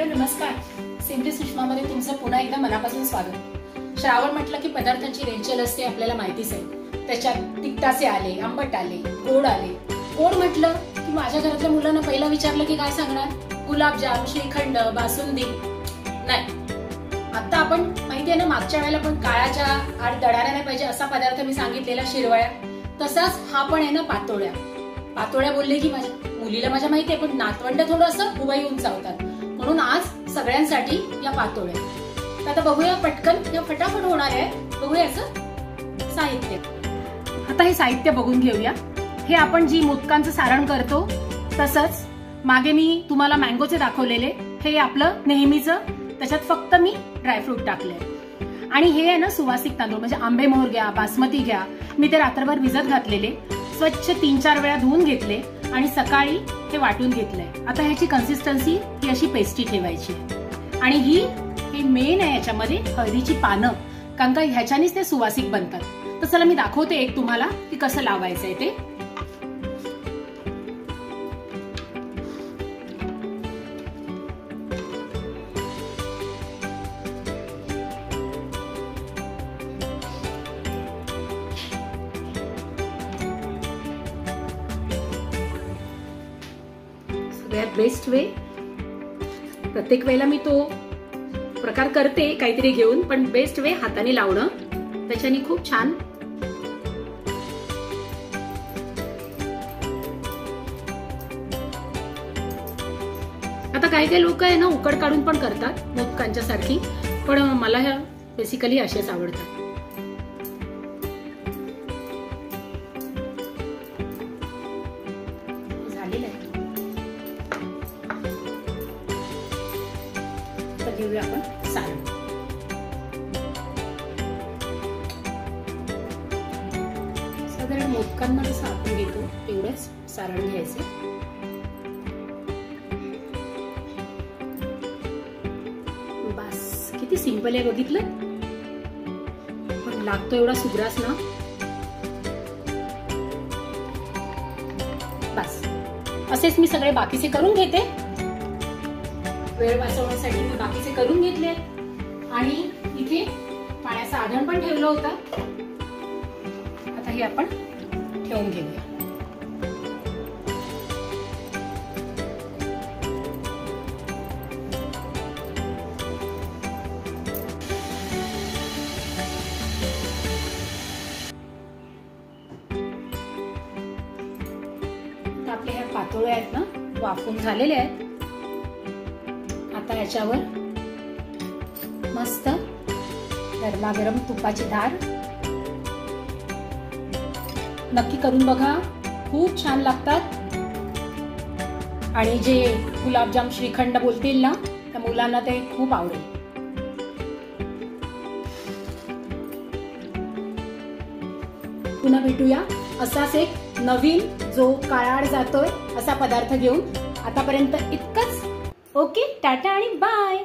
Hello नमस्कार, simply सुषमामध्ये तुमचं पुन्हा एकदा मनापासून स्वागत। श्रावण म्हटलं की पदार्थांची रेलचेल असते, आपल्याला माहितीच आहे। त्याच्यात तिखटाचे आले, आंबट आले, गोड आले। गोड म्हटलं की माझ्या घरातल्या मुलांना पहिला विचारलं की काय सांगणार? गुलाबजाम, श्रीखंड, बासुंदी। नाही, आता आपण माहितीये ना, मागच्या वेळेला पण काळाच्या आड दडाऱ्या नाही पाहिजे असा पदार्थ मी सांगितलेला, शिरवळ्या। तसाच हा पण आहे ना, पातोळ्या। पातोळ्या बोलले की माझ्या मुलीला माझ्या माहितीये, पण नातवंड थोडंसं उभई उंचावतात, म्हणून आज सगळ्यांसाठी या पातोळ्या। आता बघूया पटकन, या फटाफट होणार आहे। बघूया याचं साहित्य। आता हे साहित्य बघून घेऊया। हे आपण जी मोदकांचं सारण करतो तसंच मागे मी तुम्हाला मँगोचे दाखवलेले, हे आपलं नेहमीचं, त्याच्यात फक्त मी ड्रायफ्रूट टाकले। आणि हे आहे ना सुवासिक तांदूळ, म्हणजे आंबे मोहर घ्या, बासमती घ्या। मी ते रात्रभर भिजत घातलेले, स्वच्छ 3-4 वेळा धुवून घेतले आणि सकाळी हे वाटून घेतलंय। आता ह्याची कन्सिस्टन्सी ही अशी पेस्टी ठेवायची आणि हे मेन आहे याच्यामध्ये हळदीची पानं, कारण का ह्याच्यानेच ते सुवासिक बनतात। तर चला मी दाखवते एक तुम्हाला की कसं लावायचंय ते। सगळ्यात बेस्ट वे, प्रत्येक वेळेला मी तो प्रकार करते काहीतरी घेऊन, पण बेस्ट वे हाताने लावणं, त्याच्याने खूप छान। आता काही लोक आहे ना उकड काढून पण करतात मोदकांच्या सारखी, पण मला ह्या बेसिकली असेच आवडतात। घेऊया आपण सारण। साधारण मोदकांना कसं आपण घेतो तेवढंच सारण घ्यायचं। बस, किती सिंपल आहे बघितलं, पण लागतो एवढा सुग्रास ना। बस असेच मी सगळे बाकीचे करून घेते, वेळ वाचवण्यासाठी मी बाकीचे करून घेतले। आणि इथे पाण्याचं आधण पण ठेवलं होतं, आता हे आपण ठेवून घेऊया। आपल्या ह्या पातोळ्या आहेत ना, वाफून झालेल्या आहेत। आता याच्यावर मस्त गरमागरम तुपाची धार, नक्की करून बघा, खूप छान लागतात। आणि जे गुलाबजाम, श्रीखंड बोलतील ना, त्या मुलांना ते खूप आवडेल। पुन्हा भेटूया असाच एक नवीन, जो काळाआड जातोय असा पदार्थ घेऊन। आतापर्यंत इतकंच। ओके, टाटा आणि बाय।